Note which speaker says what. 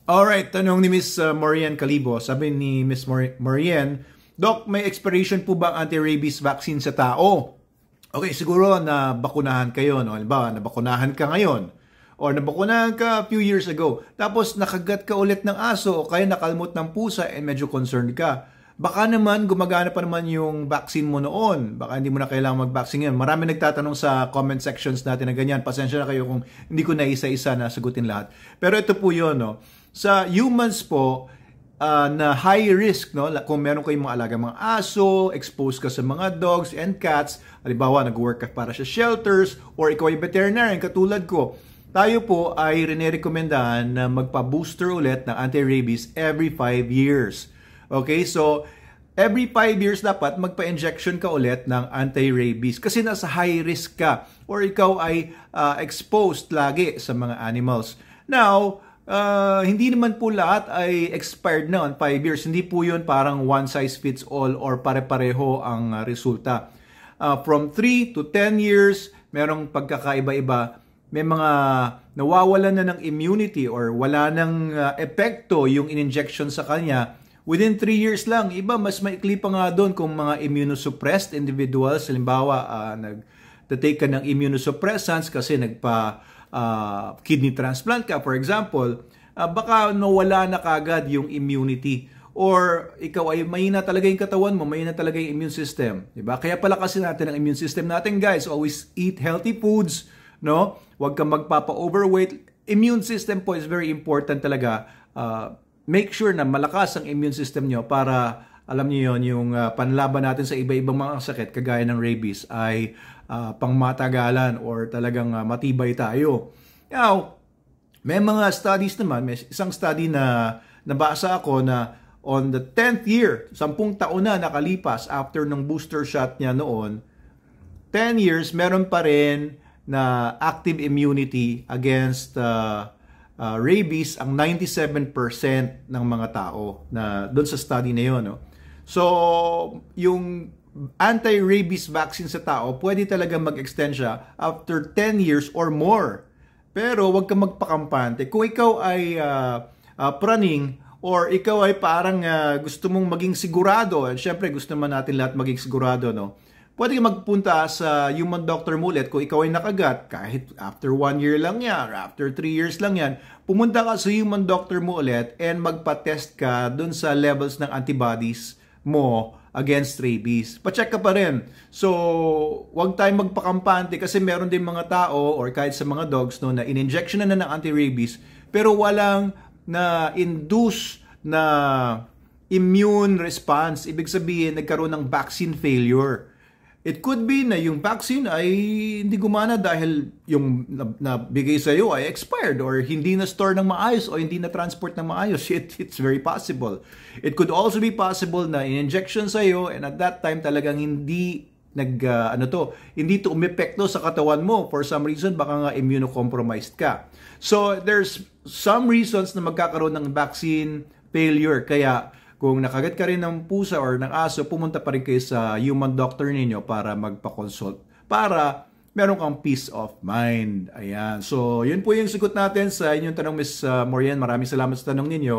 Speaker 1: Alright, tanong ni Miss Marian Calibo. Sabi ni Miss Marian, Doc, may expiration po ba ang anti-rabies vaccine sa tao? Okay, siguro na bakunahan kayo, no? Halimbawa, nabakunahan ka ngayon or nabakunahan ka a few years ago. Tapos nakagat ka ulit ng aso o kaya nakalmot ng pusa and medyo concerned ka. Baka naman gumagana pa naman yung vaccine mo noon. Baka hindi mo na kailangan mag-vaccine ngayon. Marami nagtatanong sa comment sections natin na ganyan. Pasensya na kayo kung hindi ko na isa-isa na sagutin lahat. Pero ito po yun, no? Sa humans po, na high risk, no? Kung meron kayong mga alaga mga aso, exposed ka sa mga dogs and cats, halimbawa nag-work ka para sa shelters, or ikaw ay veterinarian katulad ko, tayo po ay rinerekomendahan na magpa-booster ulit ng anti-rabies every 5 years. Okay, so every 5 years dapat magpa-injection ka ulit ng anti-rabies kasi nasa high risk ka or ikaw ay exposed lagi sa mga animals. Now, hindi naman po lahat ay expired na on 5 years. Hindi po yun parang one size fits all or pare-pareho ang resulta. From 3 to 10 years, merong pagkakaiba-iba. May mga nawawalan na ng immunity or wala ng epekto yung in-injection sa kanya. Within 3 years lang, iba mas maikli pa nga doon kung mga immunosuppressed individuals, halimbawa nag-take ka ng immunosuppressants kasi kidney transplant ka, for example, baka nawala na kagad yung immunity. Or ikaw ay mahina talaga yung katawan mo, mahina talaga yung immune system. Diba? Kaya pala kasi natin ang immune system natin, guys. Always eat healthy foods, no? Huwag kang magpapa-overweight. Immune system po is very important talaga. Make sure na malakas ang immune system nyo para, alam niyo yon, yung panlaban natin sa iba-ibang mga sakit kagaya ng rabies ay pangmatagalan or talagang matibay tayo. Now, may mga studies naman, may isang study na nabasa ako na on the 10th year, 10 taon na nakalipas after ng booster shot niya noon, 10 years, meron pa rin na active immunity against rabies ang 97% ng mga tao na doon sa study na yun. No? So, yung anti-rabies vaccine sa tao, pwede talaga mag-extend siya after 10 years or more. Pero wag kang magpakampante. Kung ikaw ay praning or ikaw ay parang gusto mong maging sigurado, and syempre gusto naman natin lahat maging sigurado, no? Pwede kang magpunta sa human doctor mo ulit kung ikaw ay nakagat, kahit after 1 year lang yan, or after 3 years lang yan, pumunta ka sa human doctor mo ulit and magpa-test ka dun sa levels ng antibodies mo against rabies. Pa-check ka pa rin. So, huwag tayong magpakampante kasi meron din mga tao or kahit sa mga dogs no, na in-injection na ng anti-rabies pero walang na-induce na immune response. Ibig sabihin, nagkaroon ng vaccine failure. It could be na yung vaccine ay hindi gumana dahil yung nabigay sa iyo ay expired or hindi na store ng maayos o hindi na transport ng maayos. It's very possible. It could also be possible na in-injection sa iyo and at that time talagang hindi hindi to umepekto sa katawan mo. For some reason, baka nga immunocompromised ka. So, there's some reasons na magkakaroon ng vaccine failure. Kaya, kung nakagat ka rin ng pusa or ng aso, pumunta pa rin kayo sa human doctor ninyo para magpa-consult. Para meron kang peace of mind. Ayan. So, yun po yung sagot natin sa inyong tanong, Ms. Marian. Maraming salamat sa tanong ninyo.